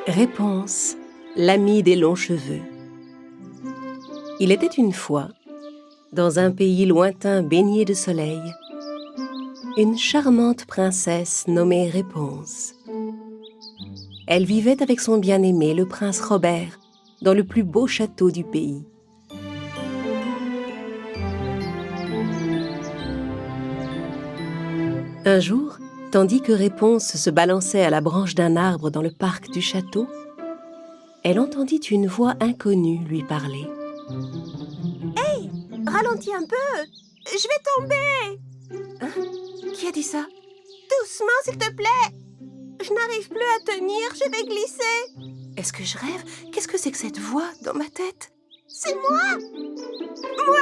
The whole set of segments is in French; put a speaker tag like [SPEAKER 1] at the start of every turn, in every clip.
[SPEAKER 1] Réponse, l'ami des longs cheveux. Il était une fois, dans un pays lointain baigné de soleil, une charmante princesse nommée Réponse. Elle vivait avec son bien-aimé, le prince Robert, dans le plus beau château du pays. Un jour, tandis que Réponse se balançait à la branche d'un arbre dans le parc du château, elle entendit une voix inconnue lui parler.
[SPEAKER 2] « Hey, ralentis un peu, je vais tomber !»«
[SPEAKER 1] Hein? Qui a dit ça? » ?»«
[SPEAKER 2] Doucement, s'il te plaît. Je n'arrive plus à tenir, je vais glisser. »«
[SPEAKER 1] Est-ce que je rêve? Qu'est-ce que c'est que cette voix dans ma tête? »«
[SPEAKER 2] C'est moi! Moi !»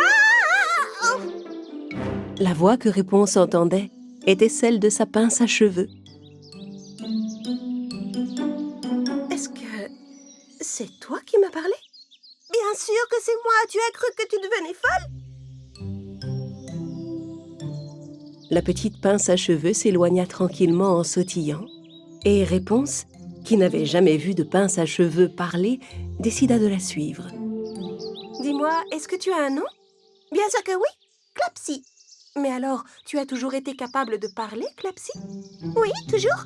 [SPEAKER 1] La voix que Réponse entendait était celle de sa pince à cheveux.
[SPEAKER 2] « Est-ce que c'est toi qui m'as parlé? »« Bien sûr que c'est moi, tu as cru que tu devenais folle ?»
[SPEAKER 1] La petite pince à cheveux s'éloigna tranquillement en sautillant, et Réponse, qui n'avait jamais vu de pince à cheveux parler, décida de la suivre.
[SPEAKER 2] « Dis-moi, est-ce que tu as un nom? »« Bien sûr que oui, Clapsy. »« Mais alors, tu as toujours été capable de parler, Clapsy? »« Oui, toujours.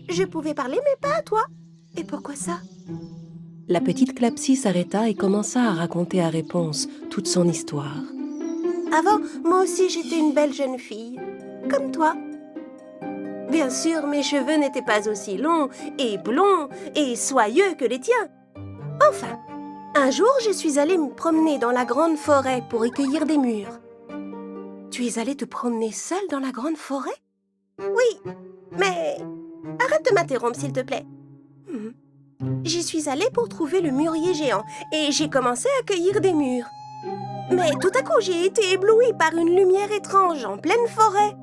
[SPEAKER 2] Je pouvais parler, mais pas à toi. Et pourquoi ça? »
[SPEAKER 1] La petite Clapsy s'arrêta et commença à raconter à Réponse toute son histoire.
[SPEAKER 2] « Avant, moi aussi j'étais une belle jeune fille, comme toi. Bien sûr, mes cheveux n'étaient pas aussi longs et blonds et soyeux que les tiens. Enfin, un jour, je suis allée me promener dans la grande forêt pour y cueillir des mûres. »« Tu es allée te promener seule dans la grande forêt? »« Oui, mais arrête de m'interrompre, s'il te plaît. J'y suis allée pour trouver le mûrier géant et j'ai commencé à cueillir des mûres. Mais tout à coup, j'ai été éblouie par une lumière étrange en pleine forêt.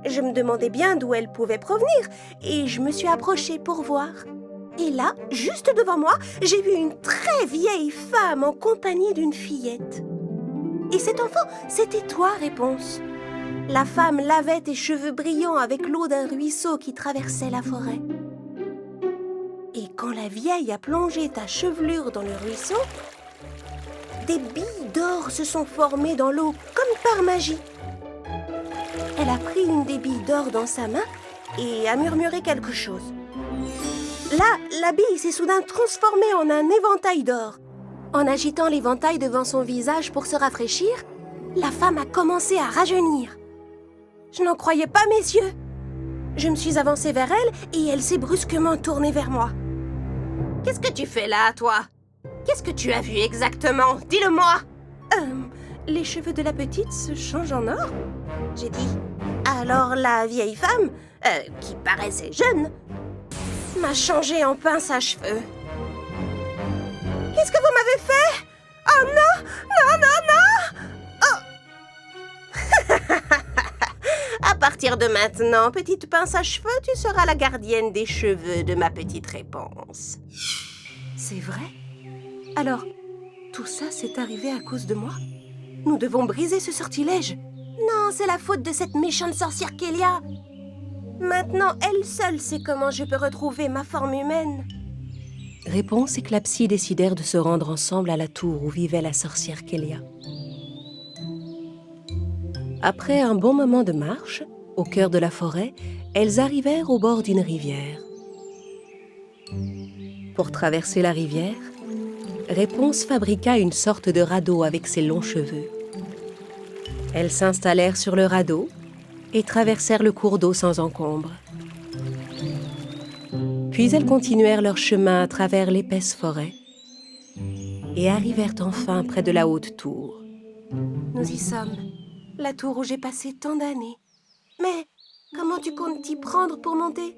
[SPEAKER 2] Je me demandais bien d'où elle pouvait provenir et je me suis approchée pour voir. Et là, juste devant moi, j'ai vu une très vieille femme en compagnie d'une fillette. Et cet enfant, c'était toi, Réponse. La femme lavait tes cheveux brillants avec l'eau d'un ruisseau qui traversait la forêt. Et quand la vieille a plongé ta chevelure dans le ruisseau, des billes d'or se sont formées dans l'eau comme par magie. Elle a pris une des billes d'or dans sa main et a murmuré quelque chose. Là, la bille s'est soudain transformée en un éventail d'or. En agitant l'éventail devant son visage pour se rafraîchir, la femme a commencé à rajeunir. Je n'en croyais pas mes yeux. Je me suis avancée vers elle et elle s'est brusquement tournée vers moi. « Qu'est-ce que tu fais là, toi? Qu'est-ce que tu as vu exactement? Dis-le-moi !»« Les cheveux de la petite se changent en or ?» J'ai dit. Alors la vieille femme, qui paraissait jeune, m'a changé en pince à cheveux. « Qu'est-ce que vous m'avez fait? Oh non! Non, non, non! Oh. À partir de maintenant, petite pince à cheveux, tu seras la gardienne des cheveux de ma petite Réponse. » C'est vrai? Alors, tout ça s'est arrivé à cause de moi? Nous devons briser ce sortilège. Non, c'est la faute de cette méchante sorcière Kélia. Maintenant, elle seule sait comment je peux retrouver ma forme humaine.
[SPEAKER 1] Réponse et Clapsy décidèrent de se rendre ensemble à la tour où vivait la sorcière Kélia. Après un bon moment de marche, au cœur de la forêt, elles arrivèrent au bord d'une rivière. Pour traverser la rivière, Réponse fabriqua une sorte de radeau avec ses longs cheveux. Elles s'installèrent sur le radeau et traversèrent le cours d'eau sans encombre. Puis elles continuèrent leur chemin à travers l'épaisse forêt et arrivèrent enfin près de la haute tour.
[SPEAKER 2] Nous y sommes, la tour où j'ai passé tant d'années. Mais comment tu comptes t'y prendre pour monter?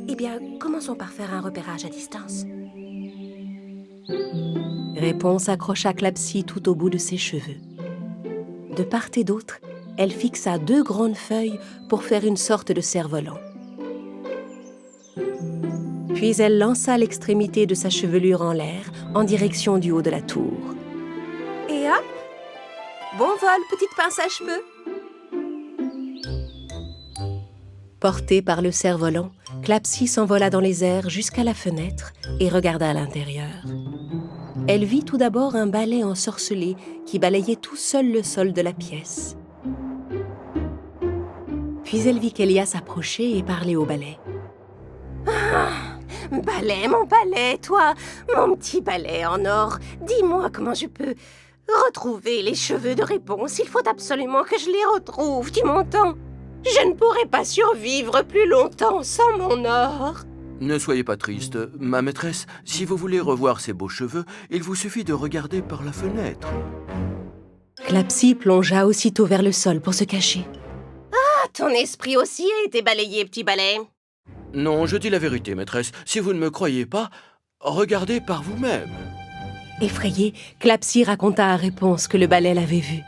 [SPEAKER 2] Eh bien, commençons par faire un repérage à distance.
[SPEAKER 1] Réponse accrocha Clapsy tout au bout de ses cheveux. De part et d'autre, elle fixa 2 grandes feuilles pour faire une sorte de cerf-volant. Puis elle lança l'extrémité de sa chevelure en l'air, en direction du haut de la tour.
[SPEAKER 2] Et hop! Bon vol, petite pince à cheveux!
[SPEAKER 1] Portée par le cerf-volant, Clapsy s'envola dans les airs jusqu'à la fenêtre et regarda à l'intérieur. Elle vit tout d'abord un balai ensorcelé qui balayait tout seul le sol de la pièce. Puis elle vit Kélia s'approcher et parler au balai.
[SPEAKER 2] Balai, mon balai, toi, mon petit balai en or, dis-moi comment je peux retrouver les cheveux de Réponse. Il faut absolument que je les retrouve, tu m'entends? Je ne pourrai pas survivre plus longtemps sans mon or.
[SPEAKER 3] Ne soyez pas triste, ma maîtresse. Si vous voulez revoir ces beaux cheveux, il vous suffit de regarder par la fenêtre.
[SPEAKER 1] Clapsy plongea aussitôt vers le sol pour se cacher.
[SPEAKER 2] Ah, ton esprit aussi a été balayé, petit balai.
[SPEAKER 3] Non, je dis la vérité, maîtresse. Si vous ne me croyez pas, regardez par vous-même.
[SPEAKER 1] Effrayée, Clapsy raconta à Réponse que le balai l'avait vue.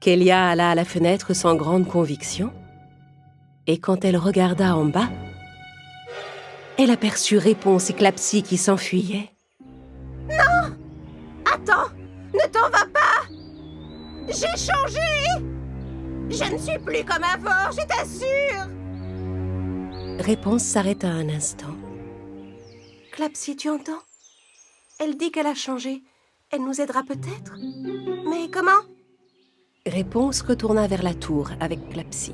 [SPEAKER 1] Kélia alla à la fenêtre sans grande conviction, et quand elle regarda en bas, elle aperçut Réponse et Clapsy qui s'enfuyaient.
[SPEAKER 2] Non! Attends! Ne t'en va pas! J'ai changé! Je ne suis plus comme avant, je t'assure!
[SPEAKER 1] Réponse s'arrêta un instant.
[SPEAKER 2] Clapsy, tu entends? Elle dit qu'elle a changé. Elle nous aidera peut-être? Mais comment?
[SPEAKER 1] Réponse retourna vers la tour avec Clapsy.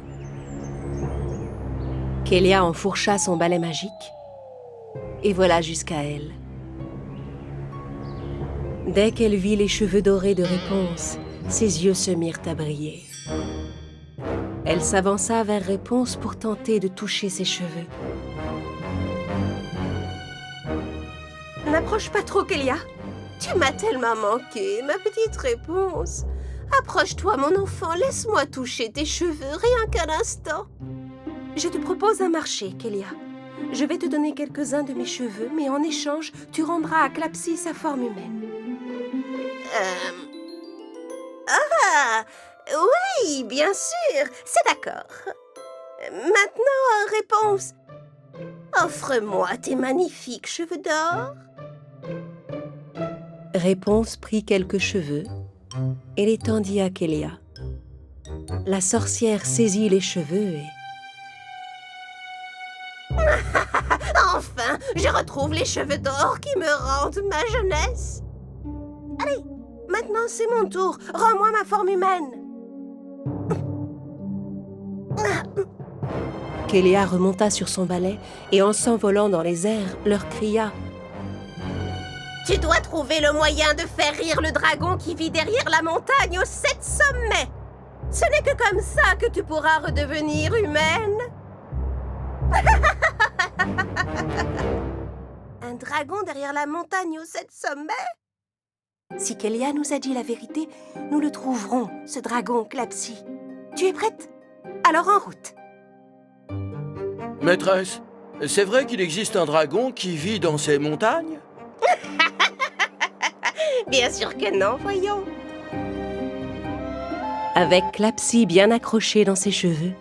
[SPEAKER 1] Kélia enfourcha son balai magique et vola jusqu'à elle. Dès qu'elle vit les cheveux dorés de Réponse, ses yeux se mirent à briller. Elle s'avança vers Réponse pour tenter de toucher ses cheveux.
[SPEAKER 2] N'approche pas trop, Kélia. Tu m'as tellement manqué, ma petite Réponse. Approche-toi, mon enfant, laisse-moi toucher tes cheveux, rien qu'un instant. Je te propose un marché, Kélia. Je vais te donner quelques-uns de mes cheveux, mais en échange, tu rendras à Clapsy sa forme humaine. Ah, oui, bien sûr, c'est d'accord. Maintenant, Réponse. Offre-moi tes magnifiques cheveux d'or.
[SPEAKER 1] Réponse prit quelques cheveux et les tendit à Kélia. La sorcière saisit les cheveux et...
[SPEAKER 2] Enfin, je retrouve les cheveux d'or qui me rendent ma jeunesse. Allez, maintenant c'est mon tour. Rends-moi ma forme humaine.
[SPEAKER 1] Kélia remonta sur son balai et en s'envolant dans les airs, leur cria «
[SPEAKER 2] Tu dois trouver le moyen de faire rire le dragon qui vit derrière la montagne aux 7 sommets. Ce n'est que comme ça que tu pourras redevenir humaine. » Un dragon derrière la montagne aux 7 sommets? Si Kélia nous a dit la vérité, nous le trouverons, ce dragon Clapsy. Tu es prête? Alors en route.
[SPEAKER 3] Maîtresse, c'est vrai qu'il existe un dragon qui vit dans ces montagnes?
[SPEAKER 2] Bien sûr que non, voyons.
[SPEAKER 1] Avec Clapsy bien accroché dans ses cheveux,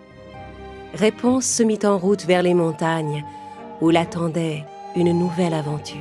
[SPEAKER 1] Réponse se mit en route vers les montagnes où l'attendait une nouvelle aventure.